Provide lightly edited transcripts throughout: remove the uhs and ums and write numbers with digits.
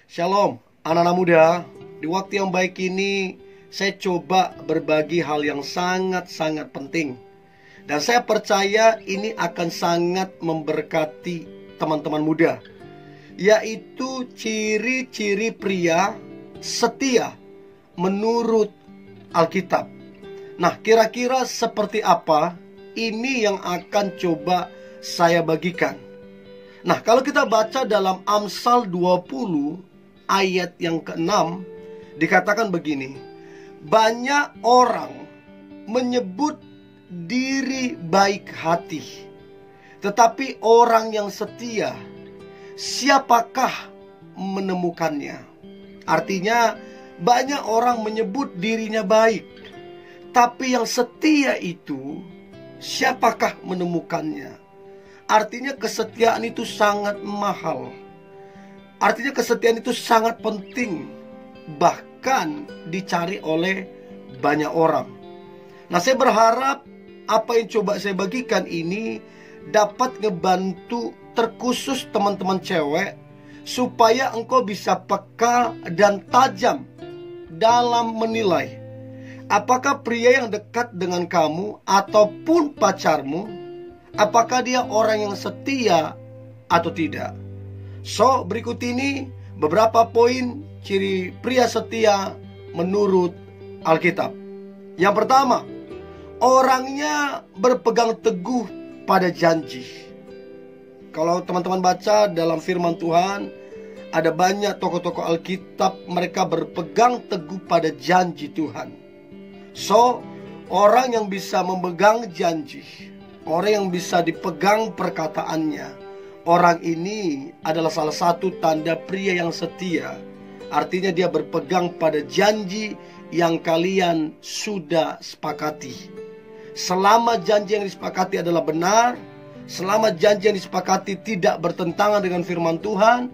Shalom, anak-anak muda. Di waktu yang baik ini, saya coba berbagi hal yang sangat-sangat penting. Dan saya percaya ini akan sangat memberkati teman-teman muda, yaitu ciri-ciri pria setia menurut Alkitab. Nah, kira-kira seperti apa? Ini yang akan coba saya bagikan. Nah, kalau kita baca dalam Amsal 20 ayat yang ke-6, dikatakan begini: banyak orang menyebut diri baik hati, tetapi orang yang setia, siapakah menemukannya? Artinya, banyak orang menyebut dirinya baik, tapi yang setia itu, siapakah menemukannya? Artinya kesetiaan itu sangat mahal. Artinya kesetiaan itu sangat penting, bahkan dicari oleh banyak orang. Nah, saya berharap apa yang coba saya bagikan ini dapat ngebantu terkhusus teman-teman cewek, supaya engkau bisa peka dan tajam dalam menilai apakah pria yang dekat dengan kamu ataupun pacarmu, apakah dia orang yang setia atau tidak. So, berikut ini beberapa poin ciri pria setia menurut Alkitab. Yang pertama, orangnya berpegang teguh pada janji. Kalau teman-teman baca dalam firman Tuhan, ada banyak tokoh-tokoh Alkitab, mereka berpegang teguh pada janji Tuhan. So, orang yang bisa memegang janji, orang yang bisa dipegang perkataannya, orang ini adalah salah satu tanda pria yang setia. Artinya dia berpegang pada janji yang kalian sudah sepakati. Selama janji yang disepakati adalah benar, selama janji yang disepakati tidak bertentangan dengan firman Tuhan,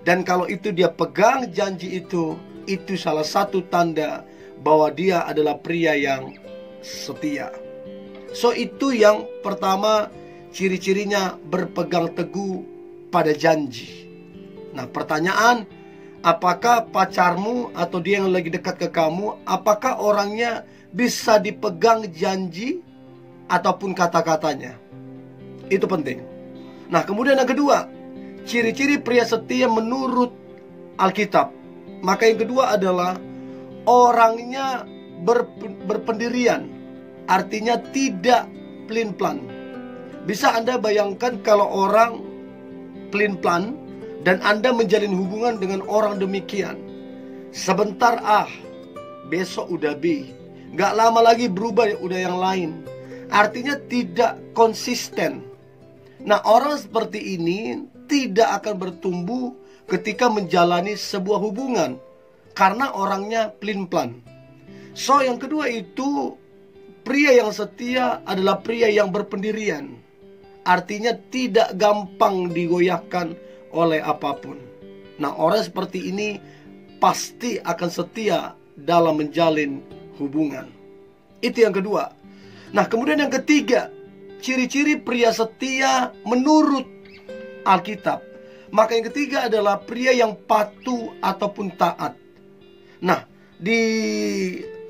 dan kalau itu dia pegang janji itu salah satu tanda bahwa dia adalah pria yang setia. So, itu yang pertama, ciri-cirinya berpegang teguh pada janji. Nah, pertanyaan, apakah pacarmu atau dia yang lagi dekat ke kamu, apakah orangnya bisa dipegang janji ataupun kata-katanya? Itu penting. Nah, kemudian yang kedua, ciri-ciri pria setia menurut Alkitab. Maka yang kedua adalah orangnya berpendirian. Artinya tidak pelin-pelan. Bisa Anda bayangkan kalau orang pelin-pelan dan Anda menjalin hubungan dengan orang demikian. Sebentar besok udah B. Gak lama lagi berubah, udah yang lain. Artinya tidak konsisten. Nah, orang seperti ini tidak akan bertumbuh ketika menjalani sebuah hubungan, karena orangnya pelin-pelan. So, yang kedua itu, pria yang setia adalah pria yang berpendirian. Artinya tidak gampang digoyahkan oleh apapun. Nah, orang seperti ini pasti akan setia dalam menjalin hubungan. Itu yang kedua. Nah, kemudian yang ketiga, ciri-ciri pria setia menurut Alkitab. Maka yang ketiga adalah pria yang patuh ataupun taat. Nah, di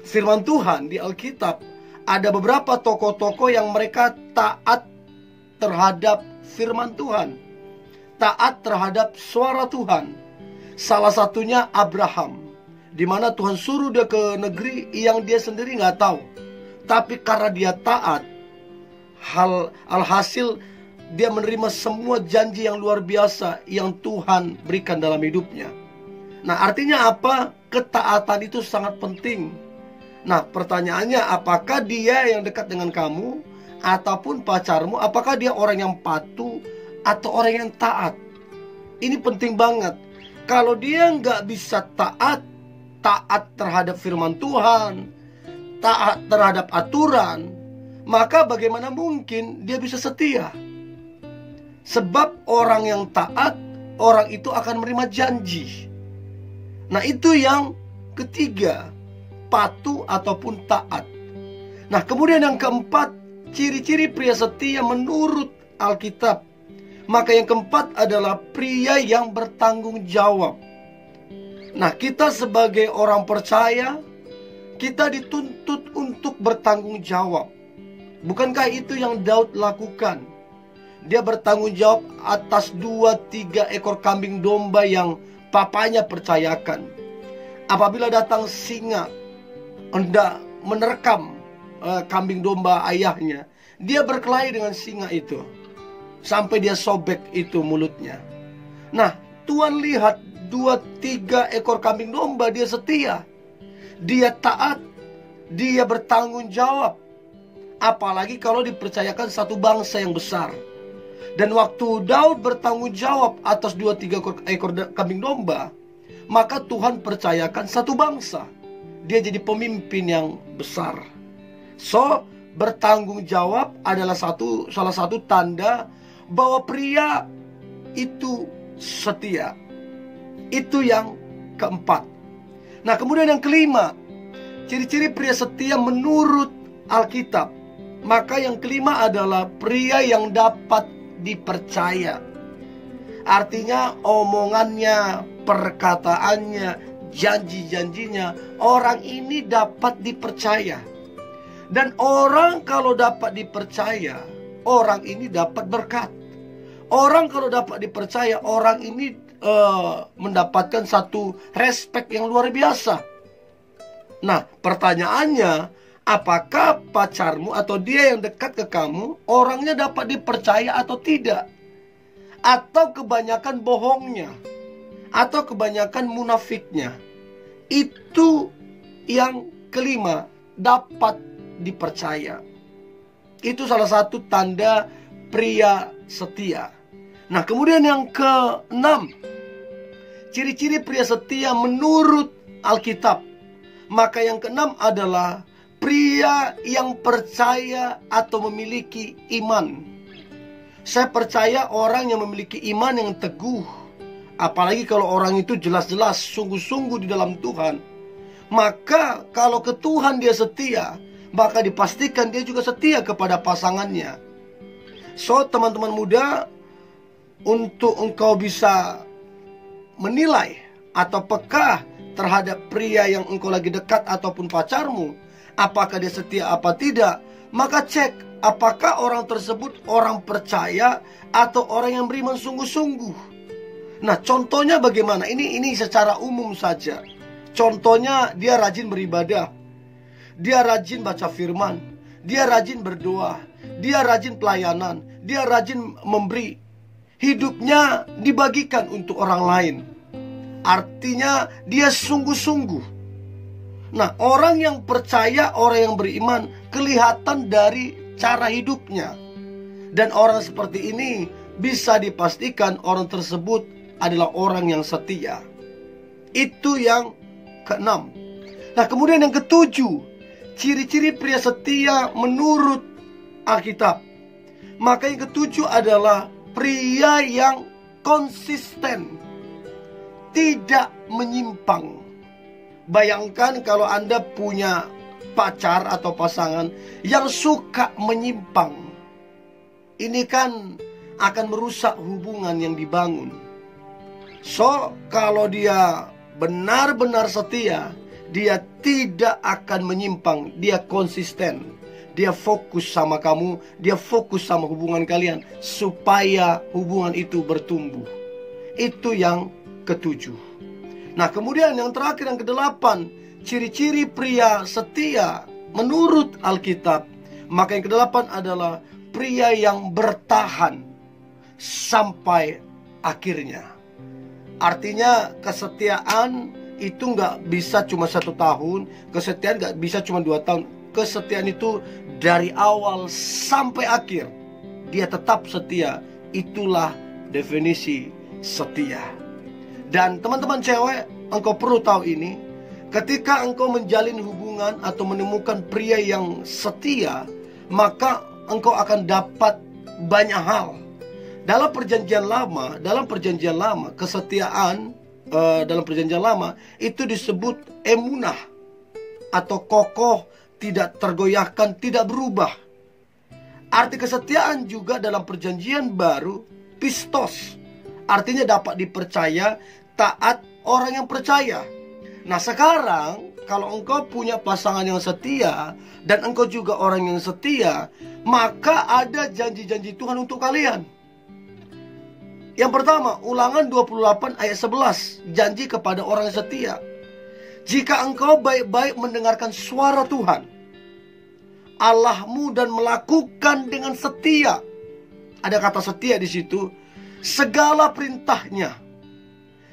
firman Tuhan, di Alkitab, ada beberapa tokoh-tokoh yang mereka taat terhadap firman Tuhan, taat terhadap suara Tuhan. Salah satunya Abraham, di mana Tuhan suruh dia ke negeri yang dia sendiri nggak tahu. Tapi karena dia taat, alhasil dia menerima semua janji yang luar biasa yang Tuhan berikan dalam hidupnya. Nah, artinya apa? Ketaatan itu sangat penting. Nah, pertanyaannya, apakah dia yang dekat dengan kamu ataupun pacarmu, apakah dia orang yang patuh atau orang yang taat? Ini penting banget. Kalau dia nggak bisa taat terhadap firman Tuhan, taat terhadap aturan, maka bagaimana mungkin dia bisa setia? Sebab orang yang taat, orang itu akan menerima janji. Nah, itu yang ketiga, patuh ataupun taat. Nah, kemudian yang keempat, ciri-ciri pria setia menurut Alkitab. Maka yang keempat adalah pria yang bertanggung jawab. Nah, kita sebagai orang percaya, kita dituntut untuk bertanggung jawab. Bukankah itu yang Daud lakukan? Dia bertanggung jawab atas 2-3 ekor kambing domba yang papanya percayakan. Apabila datang singa hendak menerkam kambing domba ayahnya, dia berkelahi dengan singa itu sampai dia sobek itu mulutnya. Nah, Tuhan lihat 2-3 ekor kambing domba, dia setia, dia taat, dia bertanggung jawab. Apalagi kalau dipercayakan satu bangsa yang besar. Dan waktu Daud bertanggung jawab atas 2-3 ekor kambing domba, maka Tuhan percayakan satu bangsa. Dia jadi pemimpin yang besar. So, bertanggung jawab adalah salah satu tanda bahwa pria itu setia. Itu yang keempat. Nah, kemudian yang kelima, ciri-ciri pria setia menurut Alkitab. Maka yang kelima adalah pria yang dapat dipercaya. Artinya omongannya, perkataannya, janji-janjinya, orang ini dapat dipercaya. Dan orang kalau dapat dipercaya, orang ini dapat berkat. Orang kalau dapat dipercaya, orang ini mendapatkan satu respek yang luar biasa. Nah, pertanyaannya, apakah pacarmu atau dia yang dekat ke kamu, orangnya dapat dipercaya atau tidak? Atau kebanyakan bohongnya, atau kebanyakan munafiknya? Itu yang kelima, dapat dipercaya. Itu salah satu tanda pria setia. Nah, kemudian yang keenam, ciri-ciri pria setia menurut Alkitab. Maka yang keenam adalah pria yang percaya atau memiliki iman. Saya percaya orang yang memiliki iman yang teguh, apalagi kalau orang itu jelas-jelas sungguh-sungguh di dalam Tuhan, maka kalau ke Tuhan dia setia, maka dipastikan dia juga setia kepada pasangannya. So, teman-teman muda, untuk engkau bisa menilai atau peka terhadap pria yang engkau lagi dekat ataupun pacarmu, apakah dia setia apa tidak, maka cek apakah orang tersebut orang percaya atau orang yang beriman sungguh-sungguh. Nah, contohnya bagaimana? Ini secara umum saja. Contohnya, dia rajin beribadah, dia rajin baca firman, dia rajin berdoa, dia rajin pelayanan, dia rajin memberi. Hidupnya dibagikan untuk orang lain. Artinya dia sungguh-sungguh. Nah, orang yang percaya, orang yang beriman, kelihatan dari cara hidupnya. Dan orang seperti ini bisa dipastikan orang tersebut adalah orang yang setia. Itu yang keenam. Nah, kemudian yang ketujuh, ciri-ciri pria setia menurut Alkitab. Maka yang ketujuh adalah pria yang konsisten, tidak menyimpang. Bayangkan kalau Anda punya pacar atau pasangan yang suka menyimpang. Ini kan akan merusak hubungan yang dibangun. So, kalau dia benar-benar setia, dia tidak akan menyimpang. Dia konsisten. Dia fokus sama kamu, dia fokus sama hubungan kalian, supaya hubungan itu bertumbuh. Itu yang ketujuh. Nah, kemudian yang terakhir, yang kedelapan, ciri-ciri pria setia menurut Alkitab. Maka yang kedelapan adalah pria yang bertahan sampai akhirnya. Artinya kesetiaan itu nggak bisa cuma 1 tahun, kesetiaan nggak bisa cuma 2 tahun. Kesetiaan itu dari awal sampai akhir, dia tetap setia. Itulah definisi setia. Dan teman-teman cewek, engkau perlu tahu ini. Ketika engkau menjalin hubungan atau menemukan pria yang setia, maka engkau akan dapat banyak hal. Dalam perjanjian lama, kesetiaan dalam perjanjian lama itu disebut emunah atau kokoh, tidak tergoyahkan, tidak berubah. Arti kesetiaan juga dalam perjanjian baru pistos, artinya dapat dipercaya, taat, orang yang percaya. Nah sekarang, kalau engkau punya pasangan yang setia dan engkau juga orang yang setia, maka ada janji-janji Tuhan untuk kalian. Yang pertama, Ulangan 28 ayat 11, janji kepada orang yang setia. Jika engkau baik-baik mendengarkan suara Tuhan Allahmu dan melakukan dengan setia, ada kata setia di situ, segala perintahnya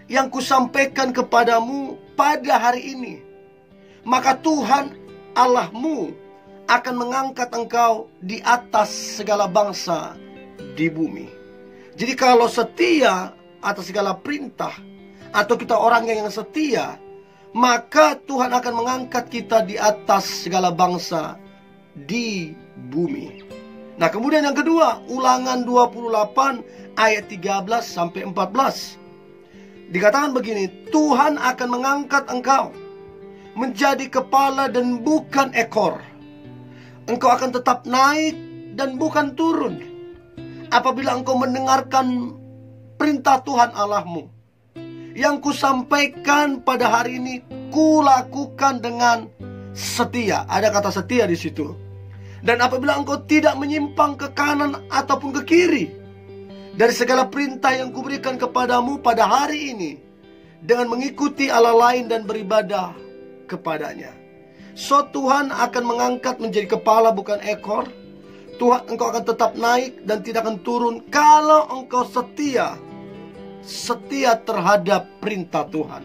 yang kusampaikan kepadamu pada hari ini, maka Tuhan Allahmu akan mengangkat engkau di atas segala bangsa di bumi. Jadi kalau setia atas segala perintah, atau kita orang yang setia, maka Tuhan akan mengangkat kita di atas segala bangsa di bumi. Nah kemudian yang kedua, Ulangan 28 ayat 13 sampai 14. Dikatakan begini, Tuhan akan mengangkat engkau menjadi kepala dan bukan ekor. Engkau akan tetap naik dan bukan turun, apabila engkau mendengarkan perintah Tuhan Allahmu. Yang kusampaikan pada hari ini, kulakukan dengan setia. Ada kata setia di situ. Dan apabila engkau tidak menyimpang ke kanan ataupun ke kiri dari segala perintah yang kuberikan kepadamu pada hari ini, dengan mengikuti Allah lain dan beribadah kepadanya. So Tuhan akan mengangkat menjadi kepala bukan ekor. Tuhan, engkau akan tetap naik dan tidak akan turun kalau engkau setia terhadap perintah Tuhan.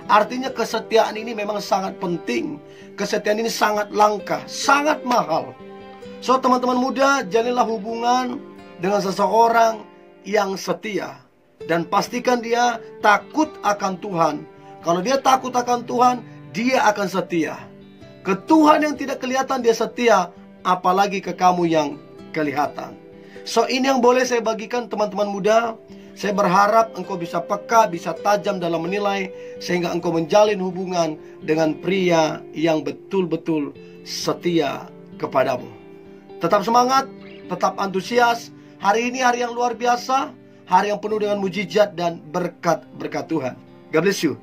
Artinya kesetiaan ini memang sangat penting. Kesetiaan ini sangat langka, sangat mahal. So teman-teman muda, jalilah hubungan dengan seseorang yang setia, dan pastikan dia takut akan Tuhan. Kalau dia takut akan Tuhan, dia akan setia. Ke Tuhan yang tidak kelihatan dia setia, apalagi ke kamu yang kelihatan. So ini yang boleh saya bagikan teman-teman muda. Saya berharap engkau bisa peka, bisa tajam dalam menilai, sehingga engkau menjalin hubungan dengan pria yang betul-betul setia kepadamu. Tetap semangat, tetap antusias. Hari ini hari yang luar biasa, hari yang penuh dengan mujizat dan berkat-berkat Tuhan. God bless you.